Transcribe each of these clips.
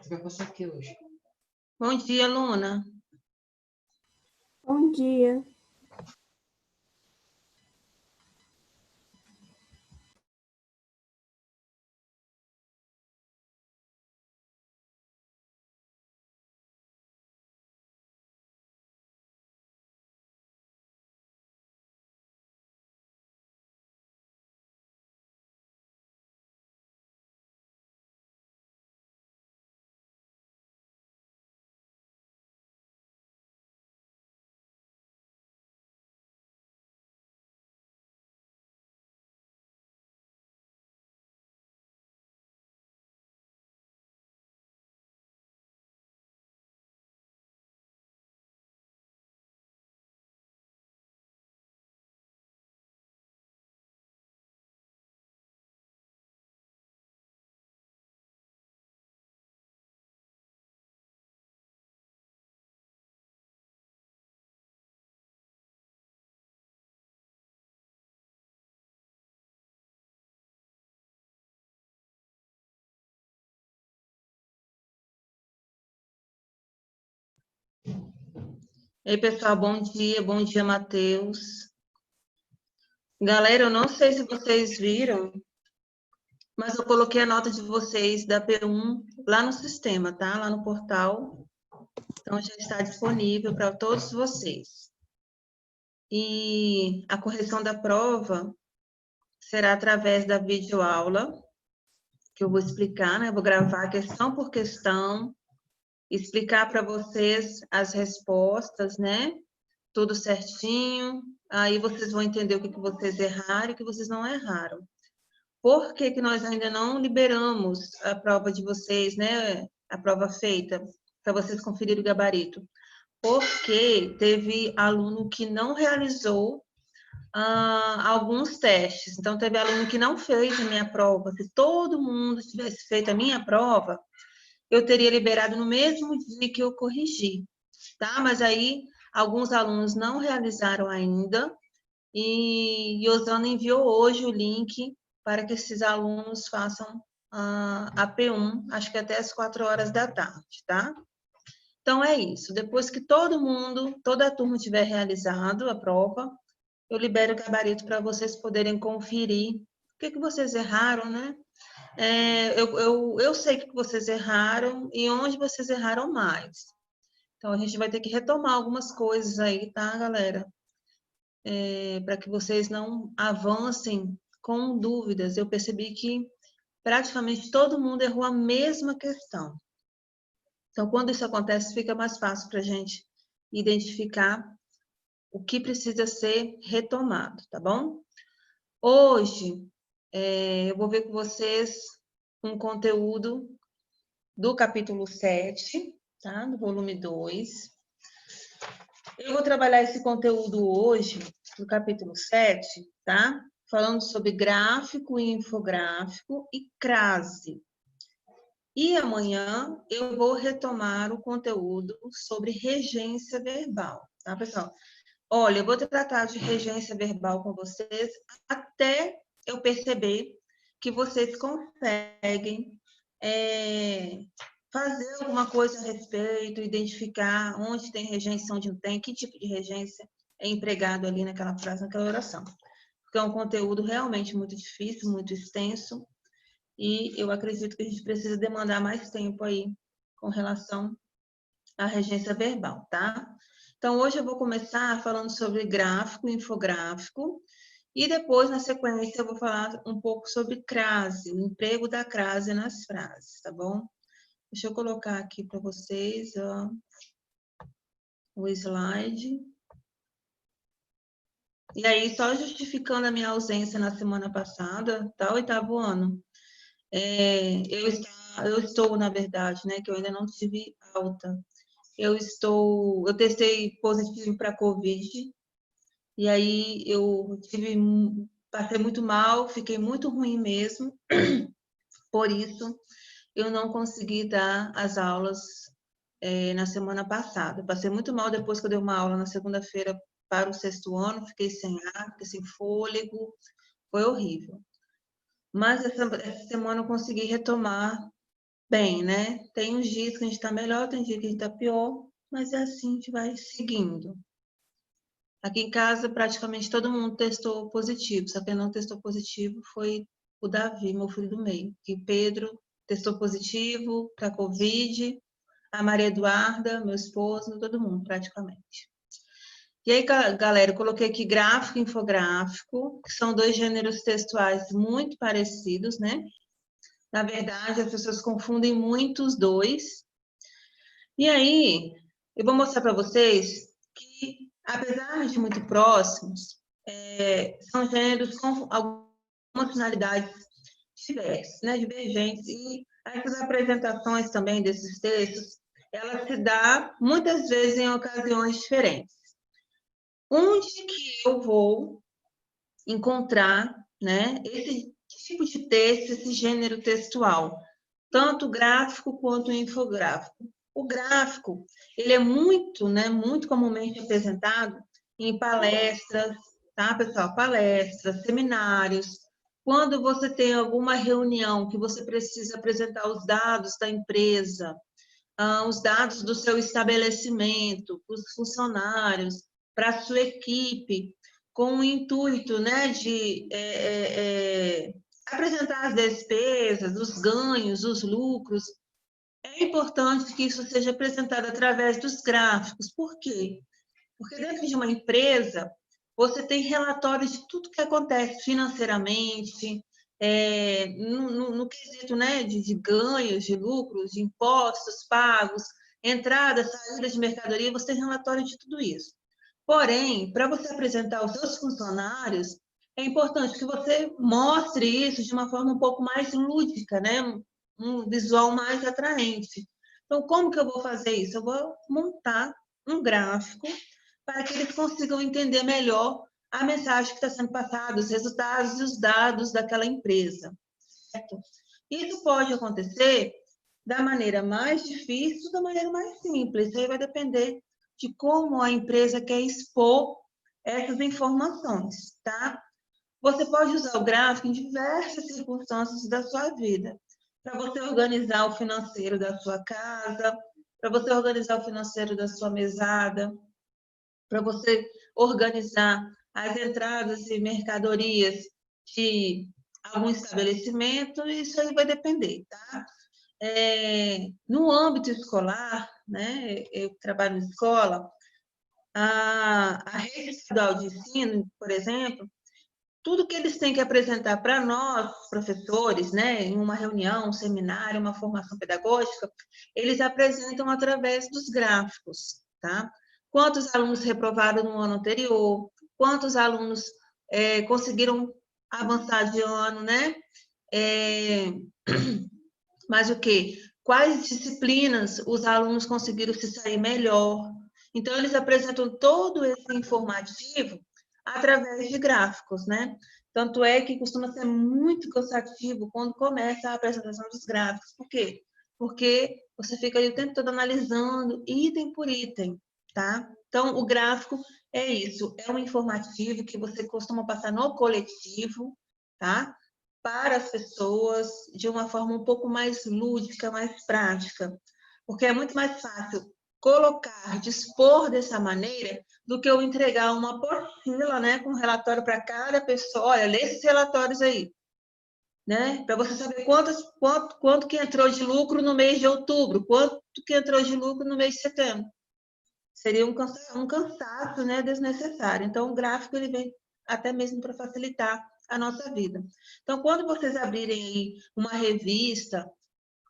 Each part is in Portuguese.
Você vai passar aqui hoje. Bom dia, Luna. Bom dia. Ei, pessoal, bom dia, Matheus. Galera, eu não sei se vocês viram, mas eu coloquei a nota de vocês da P1 lá no sistema, tá? Lá no portal. Então, já está disponível para todos vocês. E a correção da prova será através da videoaula, que eu vou explicar, né? Eu vou gravar questão por questão, explicar para vocês as respostas, né? Tudo certinho. Aí vocês vão entender o que vocês erraram e o que vocês não erraram. Por que nós ainda não liberamos a prova de vocês, né? A prova feita, para vocês conferirem o gabarito? Porque teve aluno que não realizou alguns testes. Então, teve aluno que não fez a minha prova. Se todo mundo tivesse feito a minha prova, eu teria liberado no mesmo dia que eu corrigi, tá? Mas aí, alguns alunos não realizaram ainda, e Osana enviou hoje o link para que esses alunos façam a P1, acho que até as 4 horas da tarde, tá? Então, é isso. Depois que todo mundo, toda a turma tiver realizado a prova, eu libero o gabarito para vocês poderem conferir o que vocês erraram, né? Eu sei o que vocês erraram e onde vocês erraram mais. Então, a gente vai ter que retomar algumas coisas aí, tá, galera? Para que vocês não avancem com dúvidas. Eu percebi que praticamente todo mundo errou a mesma questão. Então, quando isso acontece, fica mais fácil para a gente identificar o que precisa ser retomado, tá bom? Hoje, eu vou ver com vocês um conteúdo do capítulo 7, tá? Do volume 2. Eu vou trabalhar esse conteúdo hoje, do capítulo 7, tá? Falando sobre gráfico e infográfico e crase. E amanhã eu vou retomar o conteúdo sobre regência verbal, tá, pessoal? Olha, eu vou tratar de regência verbal com vocês até eu perceber que vocês conseguem fazer alguma coisa a respeito, identificar onde tem regência, onde não tem, que tipo de regência é empregado ali naquela frase, naquela oração. Porque é um conteúdo realmente muito difícil, muito extenso, e eu acredito que a gente precisa demandar mais tempo aí com relação à regência verbal, tá? Então, hoje eu vou começar falando sobre gráfico e infográfico, e depois, na sequência, eu vou falar um pouco sobre crase, o emprego da crase nas frases, tá bom? Deixa eu colocar aqui para vocês o slide. E aí, só justificando a minha ausência na semana passada, tá? 8º ano. Eu estou, na verdade, né, que eu ainda não tive alta. Eu testei positivo para Covid, e aí passei muito mal, fiquei muito ruim mesmo, por isso eu não consegui dar as aulas na semana passada. Passei muito mal depois que eu dei uma aula na segunda-feira para o 6º ano, fiquei sem ar, fiquei sem fôlego, foi horrível. Mas essa semana eu consegui retomar bem, né? Tem uns dias que a gente está melhor, tem dias que a gente está pior, mas é assim, a gente vai seguindo. Aqui em casa, praticamente todo mundo testou positivo, só quem não testou positivo foi o Davi, meu filho do meio. Que Pedro testou positivo para Covid, a Maria Eduarda, meu esposo, todo mundo, praticamente. E aí, galera, eu coloquei aqui gráfico e infográfico, que são dois gêneros textuais muito parecidos, né? Na verdade, as pessoas confundem muito os dois. E aí, eu vou mostrar para vocês que, apesar de muito próximos, são gêneros com algumas finalidades diversas, né? Divergentes. E essas apresentações também desses textos, elas se dão muitas vezes em ocasiões diferentes. Onde que eu vou encontrar, né, esse tipo de texto, esse gênero textual, tanto gráfico quanto infográfico? O gráfico, ele é muito, né, muito comumente apresentado em palestras, tá, pessoal? Palestras, seminários. Quando você tem alguma reunião que você precisa apresentar os dados da empresa, os dados do seu estabelecimento, para os funcionários, para a sua equipe, com o intuito, né, de apresentar as despesas, os ganhos, os lucros. É importante que isso seja apresentado através dos gráficos. Por quê? Porque dentro de uma empresa, você tem relatórios de tudo que acontece financeiramente, no quesito, né, de ganhos, de lucros, de impostos pagos, entrada, saída de mercadoria, você tem relatório de tudo isso. Porém, para você apresentar aos seus funcionários, é importante que você mostre isso de uma forma um pouco mais lúdica, né? Um visual mais atraente. Então, como que eu vou fazer isso? Eu vou montar um gráfico para que eles consigam entender melhor a mensagem que está sendo passada, os resultados e os dados daquela empresa. Certo? Isso pode acontecer da maneira mais difícil, da maneira mais simples. Isso aí vai depender de como a empresa quer expor essas informações, tá? Você pode usar o gráfico em diversas circunstâncias da sua vida. Para você organizar o financeiro da sua casa, para você organizar o financeiro da sua mesada, para você organizar as entradas e mercadorias de algum estabelecimento, isso aí vai depender, tá? No âmbito escolar, né, eu trabalho em escola, a rede estadual de ensino, por exemplo, tudo que eles têm que apresentar para nós, professores, né, em uma reunião, um seminário, uma formação pedagógica, eles apresentam através dos gráficos, tá? Quantos alunos reprovaram no ano anterior, quantos alunos conseguiram avançar de ano, né? Mas o quê? Quais disciplinas os alunos conseguiram se sair melhor? Então, eles apresentam todo esse informativo através de gráficos, né? Tanto é que costuma ser muito cansativo quando começa a apresentação dos gráficos. Por quê? Porque você fica ali o tempo todo analisando item por item, tá? Então, o gráfico é isso, é um informativo que você costuma passar no coletivo, tá? Para as pessoas de uma forma um pouco mais lúdica, mais prática. Porque é muito mais fácil colocar, dispor dessa maneira, do que eu entregar uma apostila, né, com relatório para cada pessoa. Olha, lê esses relatórios aí, né, para você saber quanto que entrou de lucro no mês de outubro, quanto que entrou de lucro no mês de setembro. Seria um cansaço, né, desnecessário. Então, o gráfico ele vem até mesmo para facilitar a nossa vida. Então, quando vocês abrirem aí uma revista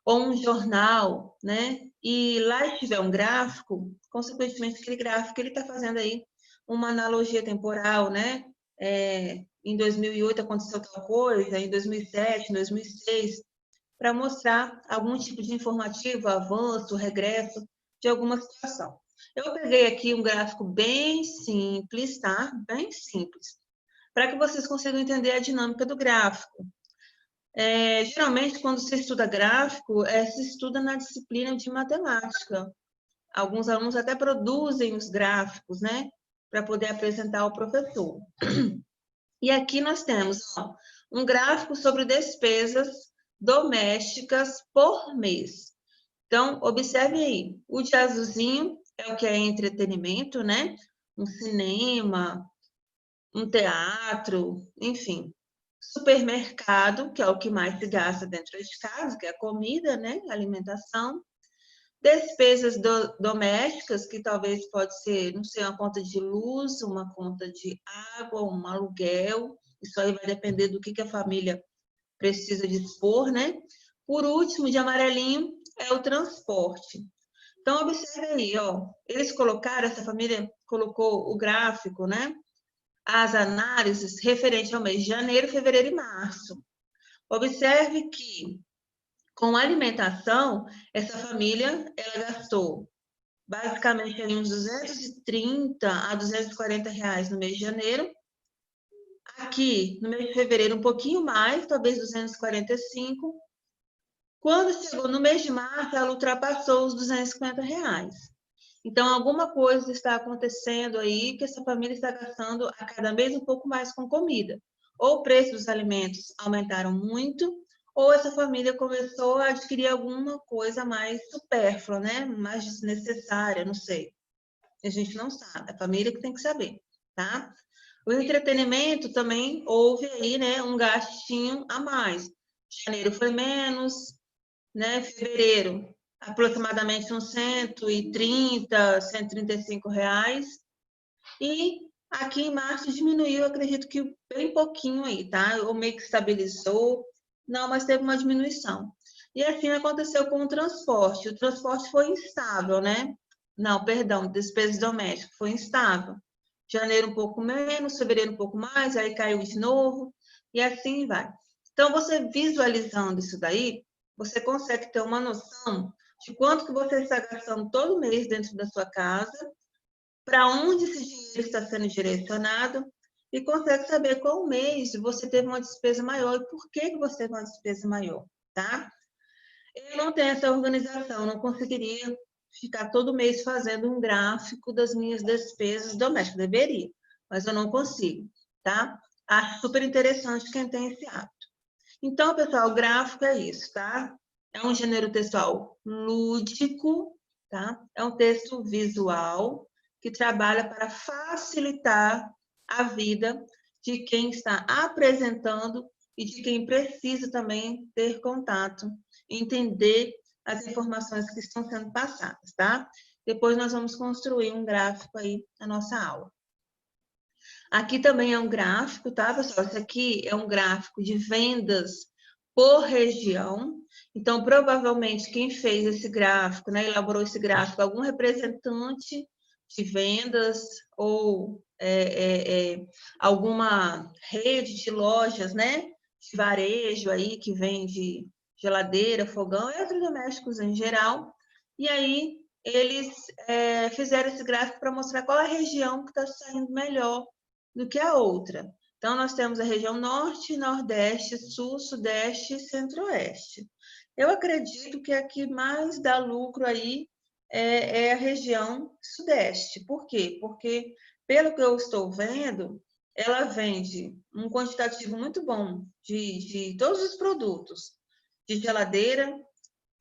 ou um jornal, né, e lá estiver um gráfico, consequentemente, aquele gráfico ele está fazendo aí uma analogia temporal, né? Em 2008 aconteceu tal coisa, em 2007, em 2006, para mostrar algum tipo de informativo, avanço, regresso de alguma situação. Eu peguei aqui um gráfico bem simples, tá? Bem simples, para que vocês consigam entender a dinâmica do gráfico. Geralmente, quando se estuda gráfico, se estuda na disciplina de matemática. Alguns alunos até produzem os gráficos, né? Para poder apresentar ao professor. E aqui nós temos um gráfico sobre despesas domésticas por mês. Então, observe aí, o de azulzinho é o que é entretenimento, né? Um cinema, um teatro, enfim. Supermercado, que é o que mais se gasta dentro de casa, que é a comida, né? Alimentação. Despesas domésticas, que talvez pode ser, não sei, uma conta de luz, uma conta de água, um aluguel. Isso aí vai depender do que a família precisa dispor, né? Por último, de amarelinho, é o transporte. Então, observe aí, ó. Eles colocaram, essa família colocou o gráfico, né? As análises referente ao mês de janeiro, fevereiro e março. Observe que, com alimentação, essa família, ela gastou basicamente ali uns 230 a 240 reais no mês de janeiro. Aqui, no mês de fevereiro, um pouquinho mais, talvez 245. Quando chegou no mês de março, ela ultrapassou os 250 reais. Então, alguma coisa está acontecendo aí que essa família está gastando a cada mês um pouco mais com comida. Ou o preço dos alimentos aumentaram muito, ou essa família começou a adquirir alguma coisa mais supérflua, né? Mais desnecessária, não sei. A gente não sabe, a família que tem que saber, tá? O entretenimento também houve aí, né, um gastinho a mais. Janeiro foi menos, né? Fevereiro, aproximadamente uns 130, 135 reais. E aqui em março diminuiu, acredito que bem pouquinho aí, tá? Ou meio que estabilizou. Não, mas teve uma diminuição. E assim aconteceu com o transporte. O transporte foi instável, né? Não, perdão, despesas domésticas foi instável. Janeiro um pouco menos, fevereiro um pouco mais, aí caiu de novo, e assim vai. Então, você visualizando isso daí, você consegue ter uma noção de quanto que você está gastando todo mês dentro da sua casa, para onde esse dinheiro está sendo direcionado, e consegue saber qual mês você teve uma despesa maior e por que você teve uma despesa maior, tá? Eu não tenho essa organização, não conseguiria ficar todo mês fazendo um gráfico das minhas despesas domésticas. Deveria, mas eu não consigo, tá? Acho super interessante quem tem esse hábito. Então, pessoal, o gráfico é isso, tá? É um gênero textual lúdico, tá? É um texto visual que trabalha para facilitar a vida de quem está apresentando e de quem precisa também ter contato, entender as informações que estão sendo passadas, tá? Depois nós vamos construir um gráfico aí na nossa aula. Aqui também é um gráfico, tá, pessoal? Esse aqui é um gráfico de vendas por região. Então, provavelmente, quem fez esse gráfico, né, elaborou esse gráfico, algum representante de vendas ou alguma rede de lojas, né, de varejo aí, que vende geladeira, fogão e eletrodomésticos em geral. E aí, eles fizeram esse gráfico para mostrar qual a região que está saindo melhor do que a outra. Então, nós temos a região norte, nordeste, sul, sudeste e centro-oeste. Eu acredito que a que mais dá lucro aí é a região sudeste. Por quê? Porque, pelo que eu estou vendo, ela vende um quantitativo muito bom de todos os produtos, de geladeira,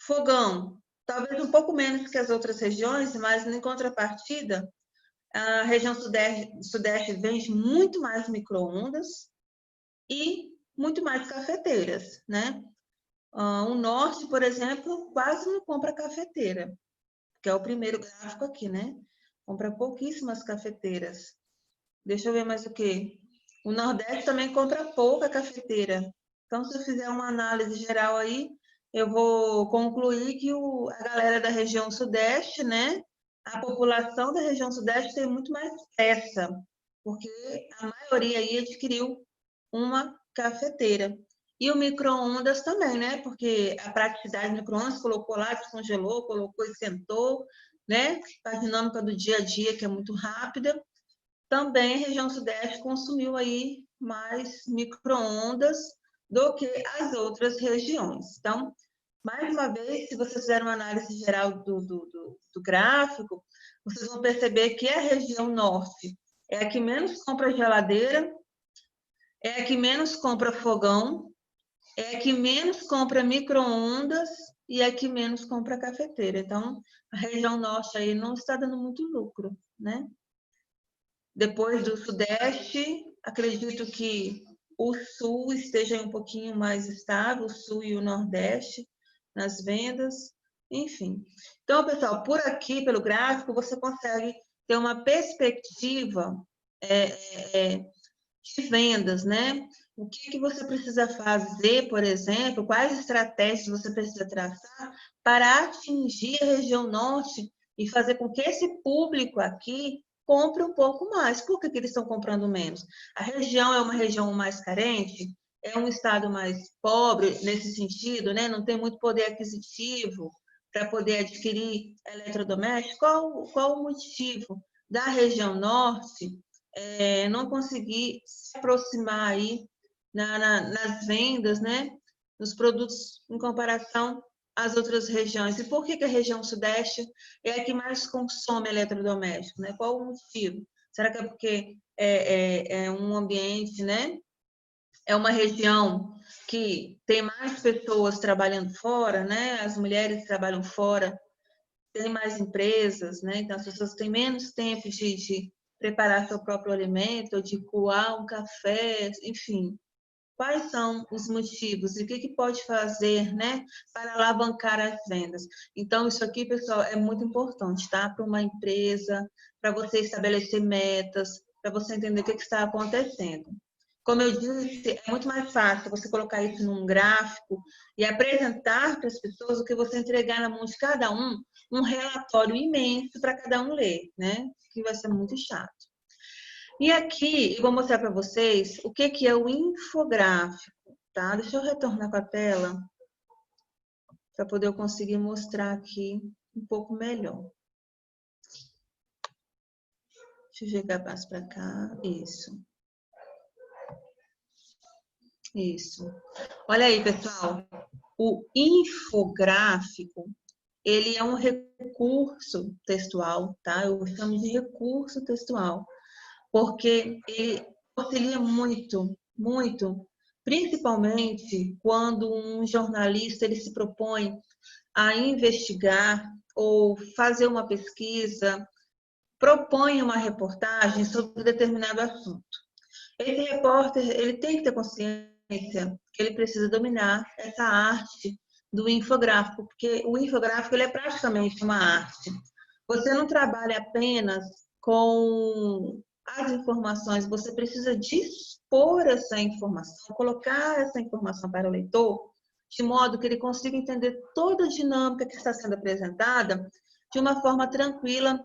fogão, talvez um pouco menos que as outras regiões, mas em contrapartida, a região sudeste vende muito mais micro-ondas e muito mais cafeteiras, né? O norte, por exemplo, quase não compra cafeteira, que é o primeiro gráfico aqui, né? Compra pouquíssimas cafeteiras. Deixa eu ver mais o que. O nordeste também compra pouca cafeteira. Então, se eu fizer uma análise geral aí, eu vou concluir que a galera da região sudeste, né? A população da região sudeste tem muito mais pressa, porque a maioria aí adquiriu uma cafeteira. E o micro-ondas também, né? Porque a praticidade do micro-ondas colocou lá, descongelou, colocou, esquentou, né? A dinâmica do dia a dia, que é muito rápida. Também a região sudeste consumiu aí mais micro-ondas do que as outras regiões. Então, mais uma vez, se vocês fizerem uma análise geral do gráfico, vocês vão perceber que a região norte é a que menos compra geladeira, é a que menos compra fogão, é a que menos compra micro-ondas e é a que menos compra cafeteira. Então, a região norte aí não está dando muito lucro, né? Depois do sudeste, acredito que o sul esteja um pouquinho mais estável, o sul e o nordeste nas vendas, enfim. Então, pessoal, por aqui, pelo gráfico, você consegue ter uma perspectiva de vendas, né? O que você precisa fazer, por exemplo, quais estratégias você precisa traçar para atingir a região norte e fazer com que esse público aqui compre um pouco mais. Por que eles estão comprando menos? A região é uma região mais carente? É um estado mais pobre nesse sentido, né? Não tem muito poder aquisitivo para poder adquirir eletrodomésticos? Qual o motivo da região norte não conseguir se aproximar aí nas vendas, né? Nos produtos em comparação às outras regiões? E por que a região sudeste é a que mais consome eletrodoméstico, né? Qual o motivo? Será que é porque é um ambiente, né? É uma região que tem mais pessoas trabalhando fora, né? As mulheres trabalham fora, tem mais empresas, né? Então as pessoas têm menos tempo de preparar seu próprio alimento, de coar um café, enfim. Quais são os motivos e o que pode fazer, né, para alavancar as vendas? Então, isso aqui, pessoal, é muito importante, tá? Para uma empresa, para você estabelecer metas, para você entender o que está acontecendo. Como eu disse, é muito mais fácil você colocar isso num gráfico e apresentar para as pessoas o que você entregar na mão de cada um relatório imenso para cada um ler, né? Que vai ser muito chato. E aqui eu vou mostrar para vocês o que é o infográfico, tá? Deixa eu retornar com a tela para poder eu conseguir mostrar aqui um pouco melhor. Deixa eu jogar mais para cá. Isso. Isso. Olha aí, pessoal. O infográfico, ele é um recurso textual, tá? Eu chamo de recurso textual, porque ele auxilia muito, muito, principalmente quando um jornalista ele se propõe a investigar ou fazer uma pesquisa, propõe uma reportagem sobre determinado assunto. Esse repórter ele tem que ter consciência que ele precisa dominar essa arte do infográfico, porque o infográfico ele é praticamente uma arte. Você não trabalha apenas com as informações, você precisa dispor essa informação, colocar essa informação para o leitor, de modo que ele consiga entender toda a dinâmica que está sendo apresentada de uma forma tranquila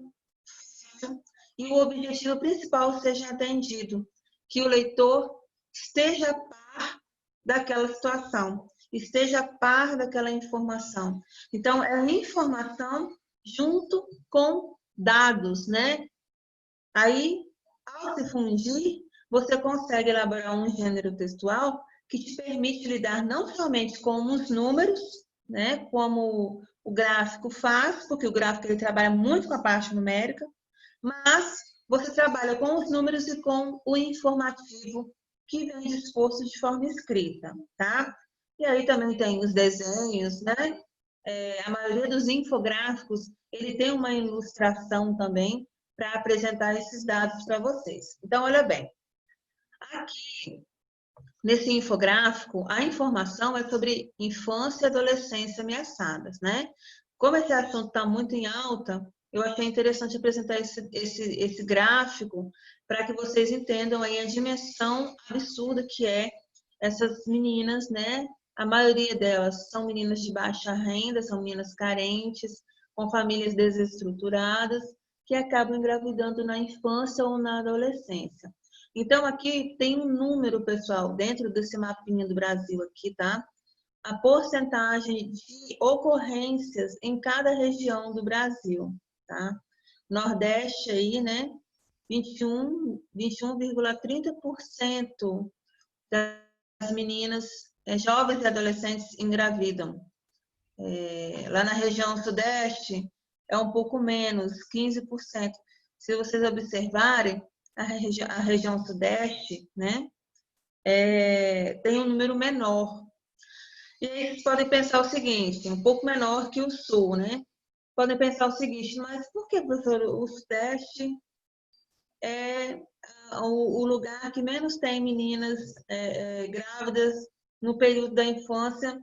e o objetivo principal seja atendido, que o leitor esteja a par daquela situação, esteja a par daquela informação. Então, é informação junto com dados, né? Aí, ao se fundir, você consegue elaborar um gênero textual que te permite lidar não somente com os números, né? Como o gráfico faz, porque o gráfico ele trabalha muito com a parte numérica, mas você trabalha com os números e com o informativo que vem disposto de forma escrita, tá? E aí também tem os desenhos, né? A maioria dos infográficos, ele tem uma ilustração também para apresentar esses dados para vocês. Então, olha bem, aqui nesse infográfico, a informação é sobre infância e adolescência ameaçadas, né? Como esse assunto está muito em alta, eu achei interessante apresentar esse gráfico para que vocês entendam aí a dimensão absurda que é essas meninas, né? A maioria delas são meninas de baixa renda, são meninas carentes, com famílias desestruturadas, que acabam engravidando na infância ou na adolescência. Então, aqui tem um número, pessoal, dentro desse mapinha do Brasil aqui, tá? A porcentagem de ocorrências em cada região do Brasil, tá? Nordeste aí, né? 21,30% das meninas, jovens e adolescentes engravidam. Lá na região Sudeste é um pouco menos, 15%. Se vocês observarem, a região Sudeste, né? Tem um número menor. E aí vocês podem pensar o seguinte, um pouco menor que o Sul, né? Podem pensar o seguinte, mas por que, professor, o Sudeste é o lugar que menos tem meninas grávidas no período da infância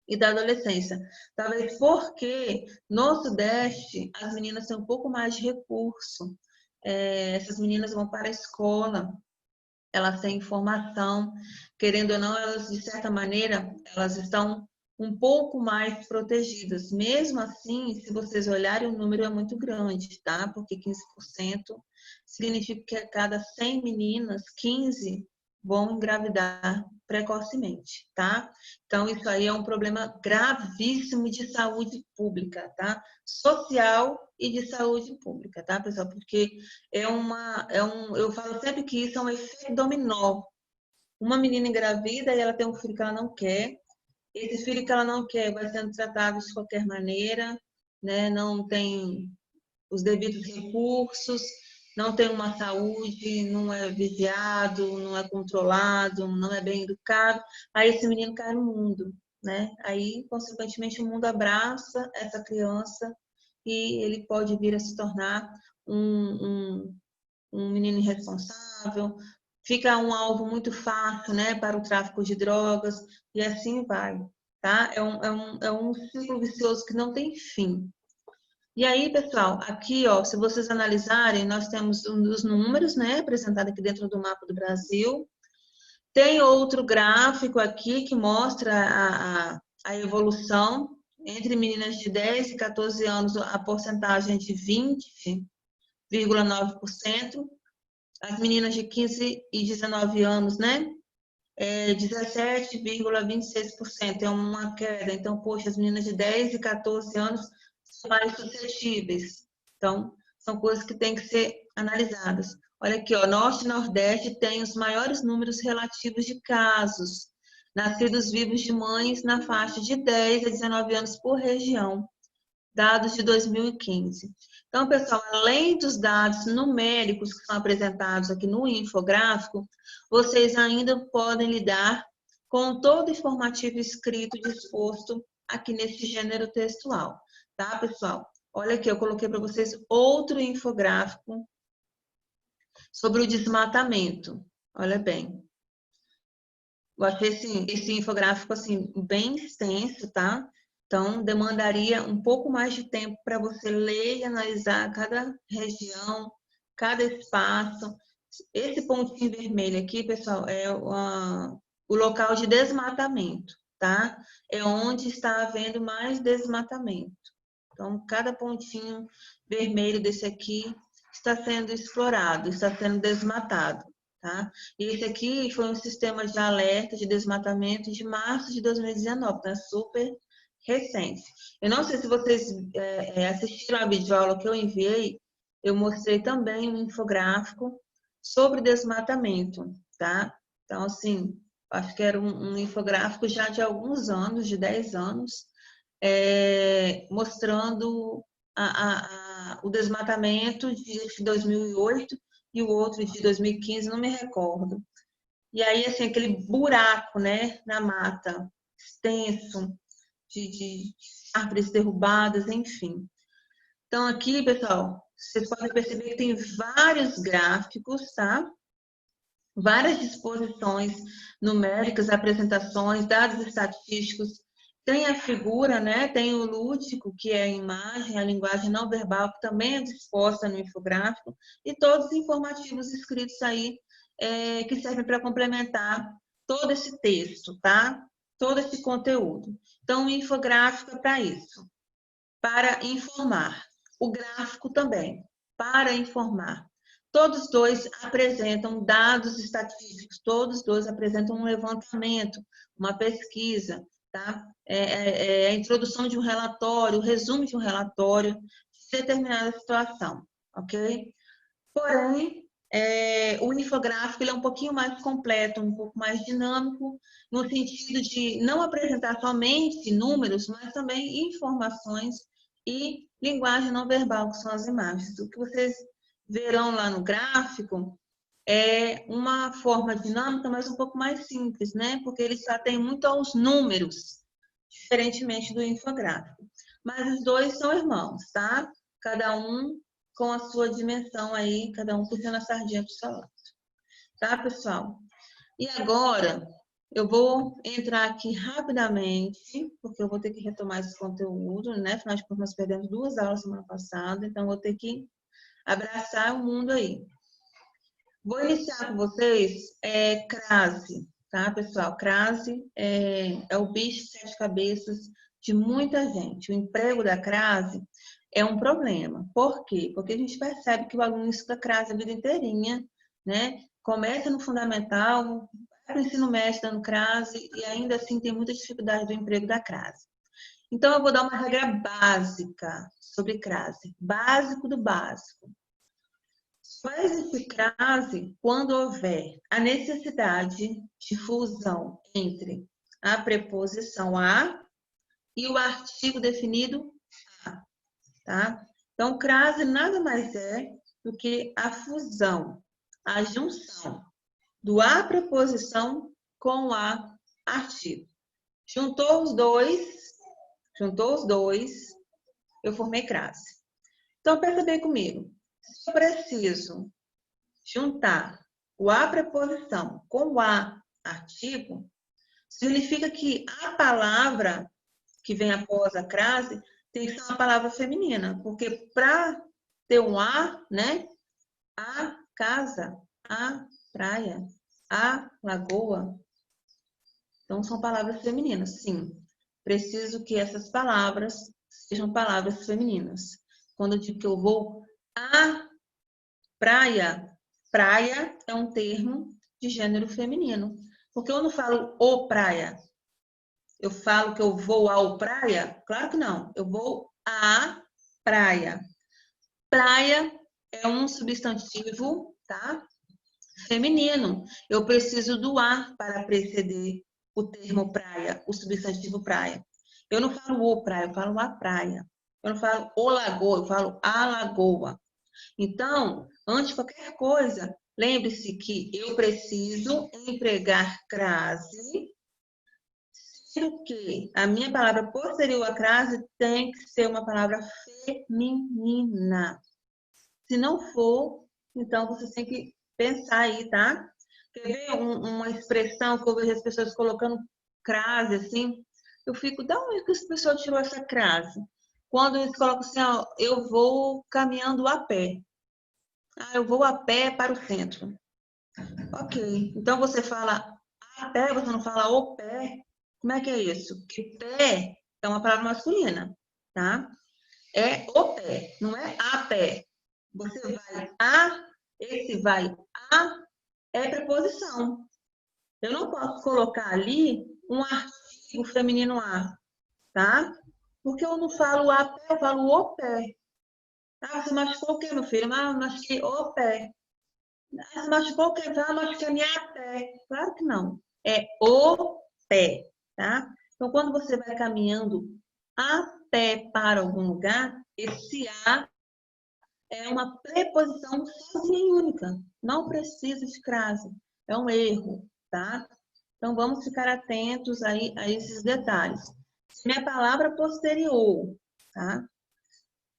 e da adolescência? Talvez porque no Sudeste as meninas têm um pouco mais de recurso. Essas meninas vão para a escola, elas têm informação, querendo ou não, elas, de certa maneira, elas estão um pouco mais protegidas. Mesmo assim, se vocês olharem, o número é muito grande, tá? Porque 15% significa que a cada 100 meninas, 15 vão engravidar precocemente, tá? Então, isso aí é um problema gravíssimo de saúde pública, tá? Social e de saúde pública, tá, pessoal? Porque eu falo sempre que isso é um efeito dominó. Uma menina engravida e ela tem um filho que ela não quer. Esse filho que ela não quer vai sendo tratado de qualquer maneira, né? Não tem os devidos recursos, não tem uma saúde, não é vigiado, não é controlado, não é bem educado. Aí esse menino cai no mundo, né? Aí, consequentemente, o mundo abraça essa criança e ele pode vir a se tornar um menino irresponsável, fica um alvo muito fácil, né, para o tráfico de drogas, e assim vai, tá? É um ciclo vicioso que não tem fim. E aí, pessoal, aqui, ó, se vocês analisarem, nós temos os números, né, apresentados aqui dentro do mapa do Brasil. Tem outro gráfico aqui que mostra a evolução entre meninas de 10 e 14 anos, a porcentagem de 20,9%. As meninas de 15 e 19 anos, né? 17,26%. É uma queda. Então, poxa, as meninas de 10 e 14 anos são mais suscetíveis. Então, são coisas que têm que ser analisadas. Olha aqui, ó, Norte e Nordeste tem os maiores números relativos de casos nascidos vivos de mães na faixa de 10 a 19 anos por região, dados de 2015. Então, pessoal, além dos dados numéricos que são apresentados aqui no infográfico, vocês ainda podem lidar com todo o informativo escrito disposto aqui nesse gênero textual, tá, pessoal? Olha aqui, eu coloquei para vocês outro infográfico sobre o desmatamento. Olha bem. Eu achei esse infográfico assim, bem extenso, tá? Então, demandaria um pouco mais de tempo para você ler e analisar cada região, cada espaço. Esse pontinho vermelho aqui, pessoal, é o local de desmatamento, tá? É onde está havendo mais desmatamento. Então, cada pontinho vermelho desse aqui está sendo explorado, está sendo desmatado, tá? E esse aqui foi um sistema de alerta de desmatamento de março de 2019, tá? Super recente. Eu não sei se vocês assistiram a videoaula que eu enviei, eu mostrei também um infográfico sobre desmatamento, tá? Então, assim, acho que era um infográfico já de alguns anos, de 10 anos, mostrando o desmatamento de 2008 e o outro de 2015, não me recordo. E aí, assim, aquele buraco, né, na mata, extenso, de árvores derrubadas, enfim. Então, aqui, pessoal, vocês podem perceber que tem vários gráficos, tá? Várias disposições numéricas, apresentações, dados estatísticos. Tem a figura, né? Tem o lúdico, que é a imagem, a linguagem não verbal, que também é disposta no infográfico, e todos os informativos escritos aí que servem para complementar todo esse texto, tá? Todo esse conteúdo. Então, o infográfico é para isso, para informar. O gráfico também, para informar. Todos dois apresentam dados estatísticos, todos dois apresentam um levantamento, uma pesquisa, tá? A introdução de um relatório, o resumo de um relatório de determinada situação, ok? Porém, o infográfico ele é um pouquinho mais completo, um pouco mais dinâmico, no sentido de não apresentar somente números, mas também informações e linguagem não verbal, que são as imagens. O que vocês verão lá no gráfico é uma forma dinâmica, mas um pouco mais simples, né? Porque ele só tem muito aos números, diferentemente do infográfico. Mas os dois são irmãos, tá? Cada um com a sua dimensão aí, cada um puxando a sardinha para o seu lado. Tá, pessoal? E agora, eu vou entrar aqui rapidamente, porque eu vou ter que retomar esse conteúdo, né? Afinal de contas, nós perdemos 2 aulas semana passada, então eu vou ter que abraçar o mundo aí. Vou iniciar com vocês crase, tá, pessoal? Crase é o bicho de 7 cabeças de muita gente. O emprego da crase é um problema. Por quê? Porque a gente percebe que o aluno estuda crase a vida inteirinha, né? Começa no fundamental, vai para o ensino médio dando crase e ainda assim tem muita dificuldade do emprego da crase. Então, eu vou dar uma regra básica sobre crase. Básico do básico. Só existe crase quando houver a necessidade de fusão entre a preposição a e o artigo definido a, tá? Então, crase nada mais é do que a fusão, a junção do a preposição com a artigo. Juntou os dois, eu formei crase. Então, pensa bem comigo. Se eu preciso juntar o a preposição com o a artigo, significa que a palavra que vem após a crase tem que ser uma palavra feminina, porque para ter um a, né? A casa, a praia, a lagoa. Então, são palavras femininas, sim. Preciso que essas palavras sejam palavras femininas. Quando eu digo que eu vou à praia, praia é um termo de gênero feminino. Porque eu não falo o praia. Eu falo que eu vou ao praia? Claro que não. Eu vou à praia. Praia é um substantivo, tá? Feminino. Eu preciso do a para preceder o termo praia, o substantivo praia. Eu não falo o praia, eu falo a praia. Eu não falo o lagoa, eu falo a lagoa. Então, antes de qualquer coisa, lembre-se que eu preciso empregar crase, sendo que a minha palavra posterior à crase tem que ser uma palavra feminina. Se não for, então você tem que pensar aí, tá? Quer ver uma expressão que eu vejo as pessoas colocando crase, assim? Eu fico, da onde que esse pessoal tirou essa crase? Quando eles colocam assim, ó, eu vou caminhando a pé. Ah, eu vou a pé para o centro. Ok. Então você fala a pé, você não fala o pé. Como é que é isso? Porque pé é uma palavra masculina, tá? É o pé, não é a pé. Você vai a, esse vai a é preposição. Eu não posso colocar ali um artigo feminino a, tá? Porque eu não falo a pé, eu falo o pé. Ah, você machucou o quê, meu filho? Ah, eu machuquei o pé. Ah, você machucou o quê? Ah, machuquei a minha pé. Claro que não. É o pé, tá? Então, quando você vai caminhando a pé para algum lugar, esse a é uma preposição sozinha e única. Não precisa de crase. É um erro, tá? Então, vamos ficar atentos aí a esses detalhes. Se minha palavra posterior, tá?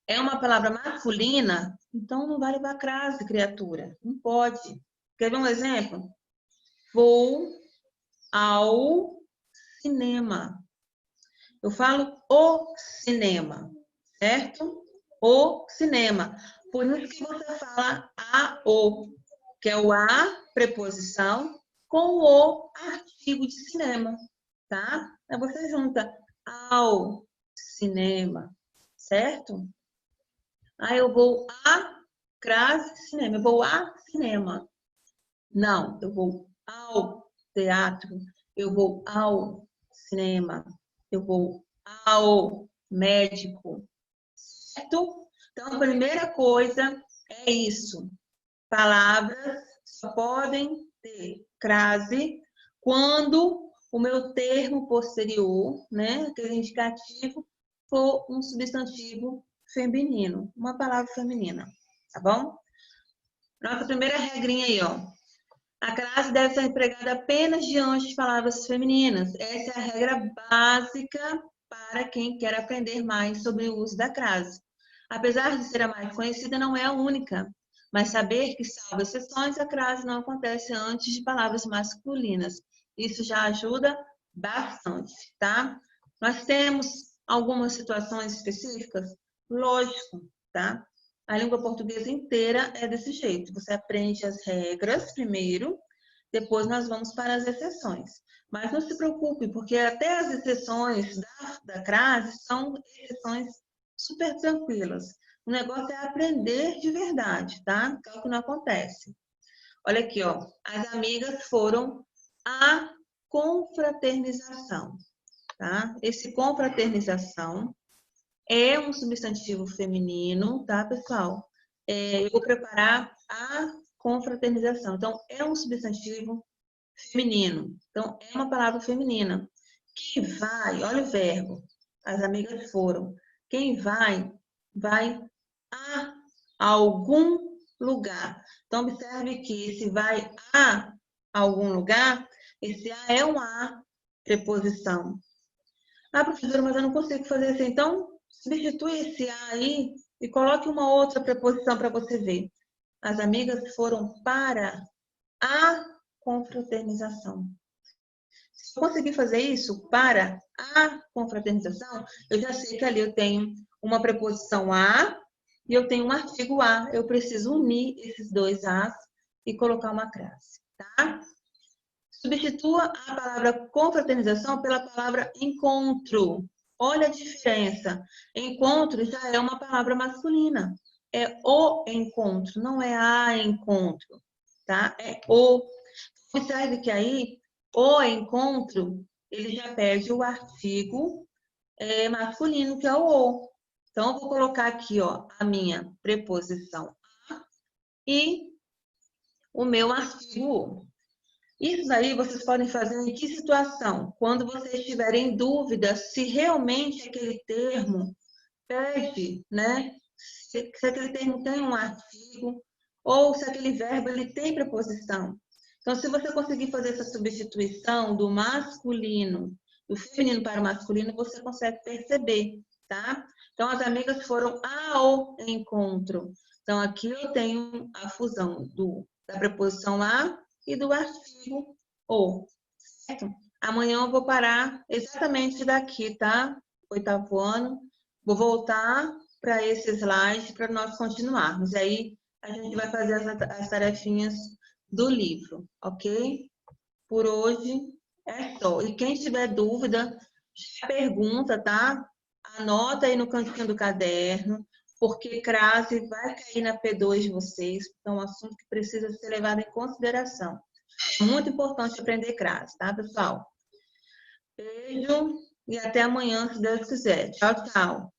É uma palavra masculina, então não vai levar crase, criatura. Não pode. Quer ver um exemplo? Vou ao cinema. Eu falo o cinema, certo? O cinema. Por isso que você fala a o, que é o a preposição com o artigo de cinema, tá? Aí você junta ao cinema, certo? Aí eu vou a crase cinema, eu vou a cinema. Não, eu vou ao teatro, eu vou ao cinema, eu vou ao médico, certo? Então, a primeira coisa é isso. Palavras só podem ter crase quando o meu termo posterior, né, aquele indicativo, for um substantivo feminino, uma palavra feminina, tá bom? Nossa primeira regrinha aí, ó. A crase deve ser empregada apenas diante de palavras femininas. Essa é a regra básica para quem quer aprender mais sobre o uso da crase. Apesar de ser a mais conhecida, não é a única. Mas saber que, salvo exceções, a crase não acontece antes de palavras masculinas. Isso já ajuda bastante, tá? Nós temos algumas situações específicas? Lógico, tá? A língua portuguesa inteira é desse jeito. Você aprende as regras primeiro, depois nós vamos para as exceções. Mas não se preocupe, porque até as exceções da crase são exceções super tranquilas. O negócio é aprender de verdade, tá? Que é o que não acontece. Olha aqui, ó. As amigas foram à confraternização, tá? Esse confraternização é um substantivo feminino, tá, pessoal? Eu vou preparar a confraternização. Então, é um substantivo feminino. Então, é uma palavra feminina. Quem vai, olha o verbo, as amigas foram. Quem vai, vai a algum lugar. Então, observe que se vai a algum lugar, esse a é uma preposição. Ah, professora, mas eu não consigo fazer assim. Então, substitui esse a aí e coloque uma outra preposição para você ver. As amigas foram para a confraternização. Se eu conseguir fazer isso para a confraternização, eu já sei que ali eu tenho uma preposição a e eu tenho um artigo a. Eu preciso unir esses dois as e colocar uma crase, tá? Substitua a palavra confraternização pela palavra encontro. Olha a diferença. Encontro já é uma palavra masculina. É o encontro, não é a encontro, tá? É o. Observe que aí, o encontro, ele já perde o artigo masculino, que é o o. Então, eu vou colocar aqui, ó, a minha preposição a e o meu artigo o. Isso aí vocês podem fazer em que situação? Quando vocês tiverem dúvida se realmente aquele termo pede, né? Se aquele termo tem um artigo ou se aquele verbo ele tem preposição. Então, se você conseguir fazer essa substituição do masculino, do feminino para o masculino, você consegue perceber, tá? Então, as amigas foram ao encontro. Então, aqui eu tenho a fusão da preposição a e do artigo o, certo? Amanhã eu vou parar exatamente daqui, tá? 8º ano. Vou voltar para esse slide para nós continuarmos. Aí a gente vai fazer as tarefinhas do livro, ok? Por hoje é só. E quem tiver dúvida, já pergunta, tá? Anota aí no cantinho do caderno, porque crase vai cair na P2 de vocês, é um assunto que precisa ser levado em consideração. É muito importante aprender crase, tá, pessoal? Beijo e até amanhã, se Deus quiser. Tchau, tchau.